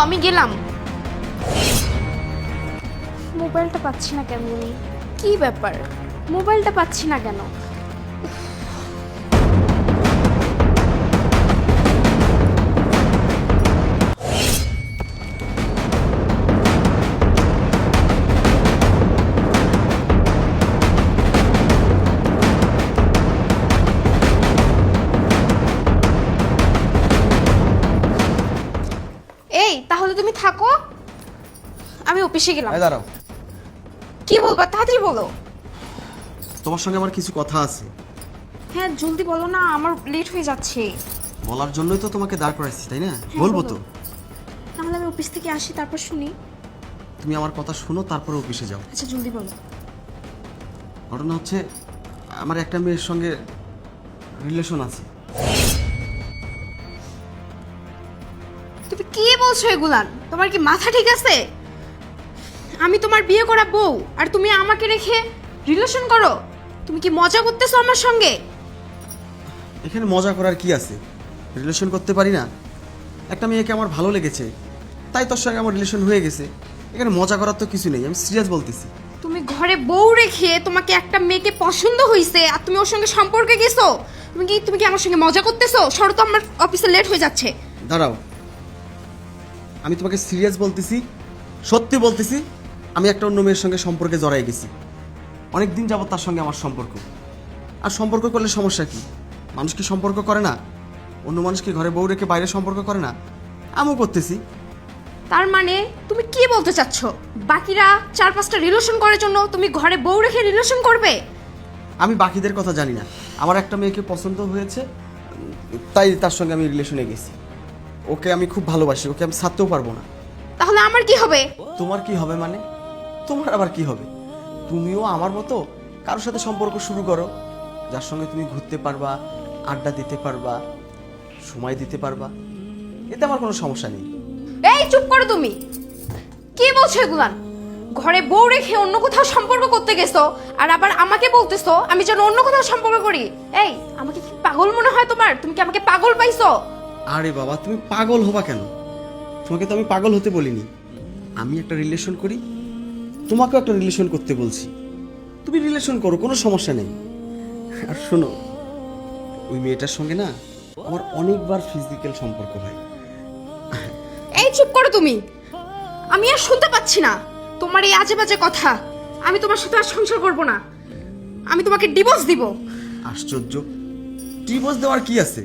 আমি গেলাম। মোবাইলটা পাচ্ছি না কেন? কি ব্যাপার, মোবাইলটা পাচ্ছি না কেন? এই তাহলে তুমি থাকো, আমি অফিসে গেলাম। এই দাঁড়াও, কি বলবা, তাড়াতাড়ি বলো। তোমার সঙ্গে আমার কিছু কথা আছে। হ্যাঁ জলদি বলো না, আমার লেট হয়ে যাচ্ছে। বলার জন্যই তো তোমাকে দাঁড় করাইছি, তাই না? বলবো তো। তাহলে আমি অফিস থেকে আসি, তারপর শুনি। তুমি আমার কথা শোনো, তারপরে অফিসে যাও। আচ্ছা জলদি বলো। ঘটনা হচ্ছে, আমার একটা মেয়ের সঙ্গে রিলেশন আছে। তুমি কি বলছো এগুলান? তোমার কি মাথা ঠিক আছে? আমি তোমার বিয়ে করা বউ, আর তুমি আমাকে রেখে রিলেশন করো? তুমি কি মজা করতেছো আমার সঙ্গে? এখানে মজা করার কি আছে? রিলেশন করতে পারি না? একটা মেয়েকে আমার ভালো লেগেছে, তাই তোর সঙ্গে আমার রিলেশন হয়ে গেছে। এখানে মজা করার তো কিছু নেই, আমি সিরিয়াস বলতেছি। তুমি ঘরে বউ রেখে তোমাকে একটা মেয়েকে পছন্দ হইছে আর তুমি ওর সঙ্গে সম্পর্কে গেছো? তুমি কি আমার সঙ্গে মজা করতেছো? সরো তো, আমার অফিসে লেট হয়ে যাচ্ছে। দাঁড়াও, আমি তোমাকে সিরিয়াস বলতেছি, সত্যি বলতেছি। আমি একটা অন্য মেয়ের সঙ্গে সম্পর্কে জড়াই গেছি। অনেক দিন যাবত তার সঙ্গে আমার সম্পর্ক। আর সম্পর্ক করলে সমস্যা কি? মানুষ কি সম্পর্ক করে না? অন্য মানুষ কি ঘরে বউ রেখে বাইরে সম্পর্ক করে না? আমিও করতেছি। তার মানে তুমি কি বলতে চাচ্ছ, বাকিরা 4-5টা রিলেশন করার জন্য তুমি ঘরে বউ রেখে রিলেশন করবে? আমি বাকিদের কথা জানি না, আমার একটা মেয়েকে পছন্দ হয়েছে, তাই তার সঙ্গে আমি রিলেশনে গেছি। ওকে আমি খুব ভালোবাসি, ওকে আমি ছাড়তেও পারবো না। তাহলে আমার কি হবে? তোমার কি হবে মানে? তোমার আবার কি হবে? তুমিও আমার মতো কারোর সাথে সম্পর্ক শুরু করো, যার সঙ্গে তুমি ঘুরতে পারবা, আড্ডা দিতে পারবা, সময় দিতে পারবা। এতে আমার কোনো সমস্যা নেই। এই চুপ করো তুমি। কি বলছো এগুলান? ঘরে বউ রেখে অন্য কোথাও সম্পর্ক করতে গেছো, আর আবার আমাকে বলতেছো আমি যেন অন্য কোথাও সম্পর্ক করি? এই আমাকে কি পাগল মনে হয় তোমার? তুমি কি আমাকে পাগল পাইছো? আরে বাবা, তুমি পাগল হবা কেন? তোমাকে তো আমি পাগল হতে বলিনি। আমি একটা রিলেশন করি, তোমাকেও একটা রিলেশন করতে বলছি। তুমি রিলেশন করো, কোনো সমস্যা নেই। আর শোনো, ওই মেয়েটার সঙ্গে না আমার অনেকবার ফিজিক্যাল সম্পর্ক হয়। এই চুপ করো তুমি। আমি আর শুনতে পাচ্ছি না তোমার এই আজে বাজে কথা। আমি তোমার সাথে আর সংসার করব না। আমি তোমাকে ডিভোর্স দিব। আশ্চর্য, ডিভোর্স দেওয়ার কি আছে?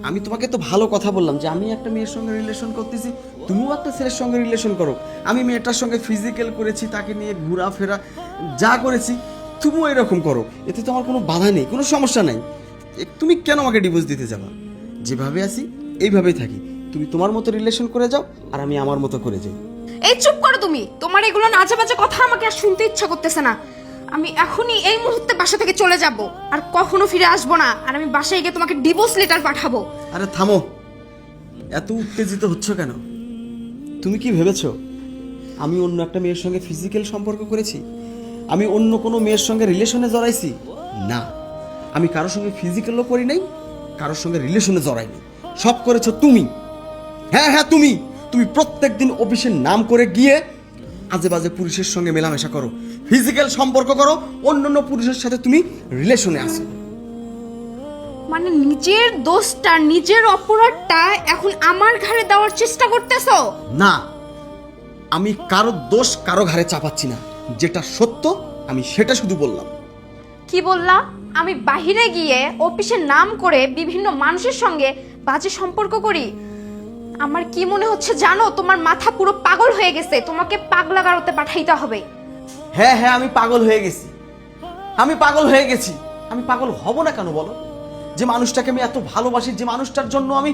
আমি তোমাকে তো ভালো কথা বললাম যে আমি একটা মেয়ের সঙ্গে রিলেশন করতেছি, তুমিও একটা ছেলের সঙ্গে রিলেশন করো। আমি মেয়েটার সঙ্গে ফিজিক্যাল করেছি, তাকে নিয়ে ঘোরাফেরা যা করেছি, তুমিও এরকম করো। এতে তো আমার কোনো বাধা নেই, কোনো সমস্যা নাই। তুমি কেন আমাকে ডিভোর্স দিতে যাবা? যেভাবে আছি এইভাবেই থাকি। তুমি তোমার মতো রিলেশন করে যাও, আর আমি আমার মতো করে যাই। এই চুপ করো তুমি। তোমার এগুলো আজে বাজে কথা আমাকে আর শুনতে ইচ্ছা করতেছে না। আমি এখনই এই মুহূর্তে বাসা থেকে চলে যাব, আর কখনো ফিরে আসবো না। আর আমি বাসায় গিয়ে তোমাকে ডিভোর্স লেটার পাঠাবো। আরে থামো, এত উত্তেজিত হচ্ছ কেন? তুমি কি ভেবেছো আমি অন্য একটা মেয়ের সঙ্গে ফিজিক্যাল সম্পর্ক করেছি? আমি অন্য কোনো মেয়ের সঙ্গে রিলেশনে জড়াইছি? না, আমি কারোর সঙ্গে ফিজিক্যালও করি নাই, কারোর সঙ্গে রিলেশনে জড়াইনি। সব করেছো তুমি। হ্যাঁ হ্যাঁ, তুমি তুমি প্রত্যেকদিন অফিসের নাম করে গিয়ে আজে বাজে পুরুষের সঙ্গে মেলামেশা করো, ফিজিক্যাল সম্পর্ক করো, অন্য অন্য পুরুষের সাথে তুমি রিলেশনে আসো। মানে নিজের দোষটা, নিজের অপরাধটা এখন আমার ঘাড়ে দেওয়ার চেষ্টা করতেছো? না, আমি কারো দোষ কারো ঘাড়ে চাপাচ্ছি না। যেটা সত্য আমি সেটা শুধু বললাম। কি বললা? আমি বাহিরে গিয়ে অফিসের নাম করে বিভিন্ন মানুষের সঙ্গে বাজে সম্পর্ক করি? আমার কি মনে হচ্ছে জানো, তোমার মাথা পুরো পাগল হয়ে গেছে। তোমাকে পাগলাগারোতে পাঠাইতে হবে। হ্যাঁ হ্যাঁ, আমি পাগল হয়ে গেছি, আমি পাগল হয়ে গেছি। আমি পাগল হব না কেন বলো? যে মানুষটাকে আমি এত ভালোবাসি, যে মানুষটার জন্য আমি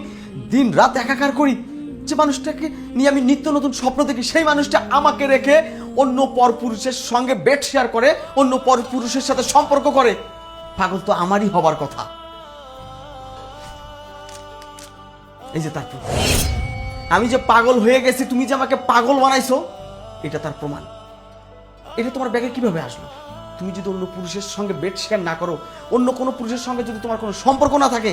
দিন রাত একাকার করি, যে মানুষটাকে নিয়ে আমি নিত্য নতুন স্বপ্ন দেখি, সেই মানুষটা আমাকে রেখে অন্য পরপুরুষের সঙ্গে বেড শেয়ার করে, অন্য পরপুরুষের সাথে সম্পর্ক করে। পাগল তো আমারই হবার কথা। এই যে তার প্রমাণ, আমি যে পাগল হয়ে গেছি, তুমি যে আমাকে পাগল বানাইছো, এটা তার প্রমাণ। এটা তোমার ব্যাগে কিভাবে আসলো? তুমি যদি অন্য পুরুষের সঙ্গে বেড শেয়ার না করো, অন্য কোনো পুরুষের সঙ্গে যদি তোমার কোনো সম্পর্ক না থাকে,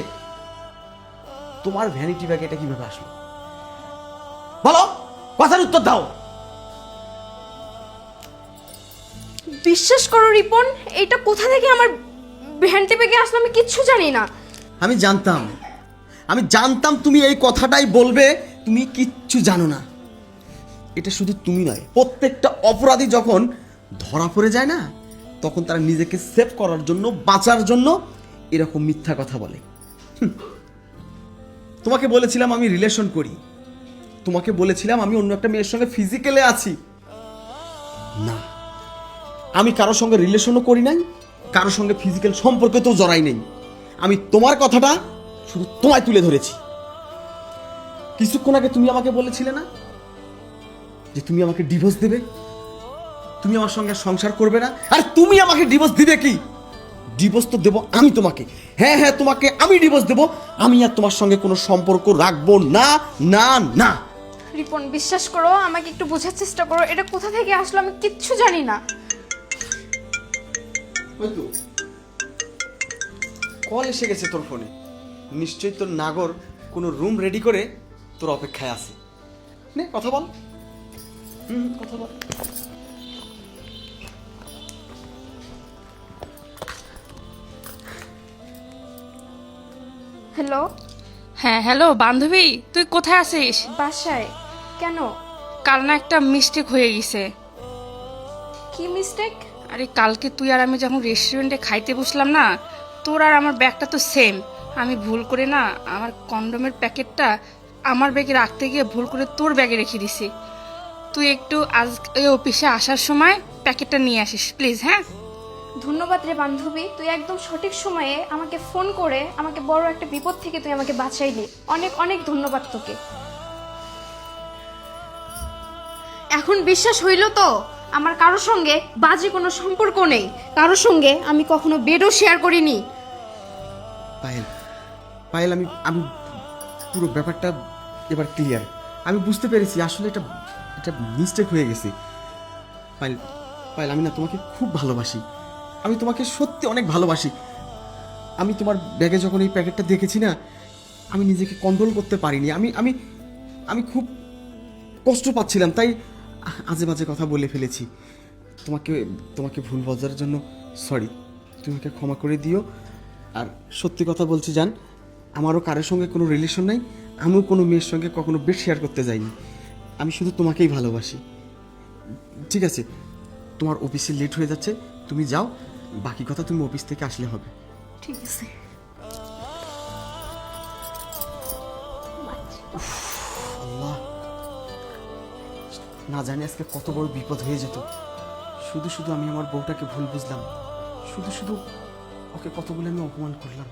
তোমার ভ্যানিটি ব্যাগে এটা কিভাবে আসলো? বলো, কথার উত্তর দাও। বিশ্বাস করো রিপন, এটা কোথা থেকে আমার ভ্যানটি পেকে আসলো আমি কিচ্ছু জানি না। আমি জানতাম তুমি এই কথাটাই বলবে, তুমি কিচ্ছু জানো না। এটা শুধু তুমি নয়, প্রত্যেকটা অপরাধী যখন ধরা পড়ে যায় না, তখন তারা নিজেকে সেভ করার জন্য, বাঁচার জন্য এরকম মিথ্যা কথা বলে। তোমাকে বলেছিলাম আমি রিলেশন করি, তোমাকে বলেছিলাম আমি অন্য একটা মেয়ের সঙ্গে ফিজিক্যালে আছি। না, আমি কারোর সঙ্গে রিলেশনও করি নাই, কারোর সঙ্গে ফিজিক্যাল সম্পর্কেতেও জড়াই নেই। আমি তোমার কথাটা শুধু তোমায় তুলে ধরেছি। কিছুক্ষণ আগে তুমি আমাকে বলেছিলে না যে তুমি আমাকে ডিভোর্স দেবে, তুমি আমার সঙ্গে সংসার করবে না। আর তুমি আমাকে ডিভোর্স দিবে কি? ডিভোর্স তো দেবো আমি তোমাকে। হ্যাঁ হ্যাঁ, তোমাকে আমি ডিভোর্স দেবো। আমি আর তোমার সঙ্গে কোনো সম্পর্ক রাখবো না, না না। রিপন বিশ্বাস করো, আমাকে একটু বোঝার চেষ্টা করো, এটা কোথা থেকে আসলো আমি কিচ্ছু জানি না। কল এসে গেছে তোর ফোনে, নিশ্চয়ই তোর নাগর কোনো রুম রেডি করে তোর অপেক্ষায় আছে। নে কথা বল, কথা বল। হ্যালো। হ্যাঁ হ্যালো বান্ধবী, তুই কোথায় আছিস? বাসায়। কেন? কাল না একটা মিস্টেক হয়ে গেছে। কি মিস্টেক? আরে কালকে তুই আর আমি যখন রেস্টুরেন্টে খাইতে বসলাম না, তোর আর আমার ব্যাগটা তো সেম। আমি ভুল করে না আমার কন্ডোমের প্যাকেটটা আমার ব্যাগে রাখতে গিয়ে ভুল করে তোর ব্যাগে রেখে দিছি। তুই একটু আজ এই অফিসে আসার সময় প্যাকেটটা নিয়ে আসিস প্লিজ। হ্যাঁ ধন্যবাদ রে বান্ধবী, তুই একদম সঠিক সময়ে আমাকে ফোন করে আমাকে বড় একটা বিপদ থেকে তুই আমাকে বাঁচাইলি। অনেক অনেক ধন্যবাদ তোকে। এখন বিশ্বাস হইল তো আমার কারোর সঙ্গে বাজে কোনো সম্পর্ক নেই, কারোর সঙ্গে আমি কখনো বেডও শেয়ার করিনি। পায়েল, পায়েল, আমি আমি পুরো ব্যাপারটা এবার ক্লিয়ার। আমি বুঝতে পেরেছি আসলে এটা এটা মিস্টেক হয়ে গেছে। পায়েল, পায়েল, আমি না তোমাকে খুব ভালোবাসি, আমি তোমাকে সত্যি অনেক ভালোবাসি। আমি তোমার ব্যাগে যখন এই প্যাকেটটা দেখেছি না, আমি নিজেকে কন্ট্রোল করতে পারিনি। আমি আমি আমি খুব কষ্ট পাচ্ছিলাম, তাই আজে বাজে কথা বলে ফেলেছি। তোমাকে তোমাকে ভুল বোঝার জন্য সরি, তুমি আমাকে ক্ষমা করে দিও। আর সত্যি কথা বলছি জান, আমারও কারোর সঙ্গে কোনো রিলেশন নাই, আমিও কোনো মেয়ের সঙ্গে কখনো বেড শেয়ার করতে যাইনি। আমি শুধু তোমাকেই ভালোবাসি। ঠিক আছে, তোমার অফিসে লেট হয়ে যাচ্ছে, তুমি যাও, বাকি কথা তুমি অফিস থেকে আসলে হবে। ঠিক আছে। আল্লাহ, না জানি আজকে কত বড় বিপদ হয়ে যেত। শুধু শুধু আমি আমার বউটাকে ভুল বুঝলাম, শুধু শুধু ওকে কতগুলো আমি অপমান করলাম।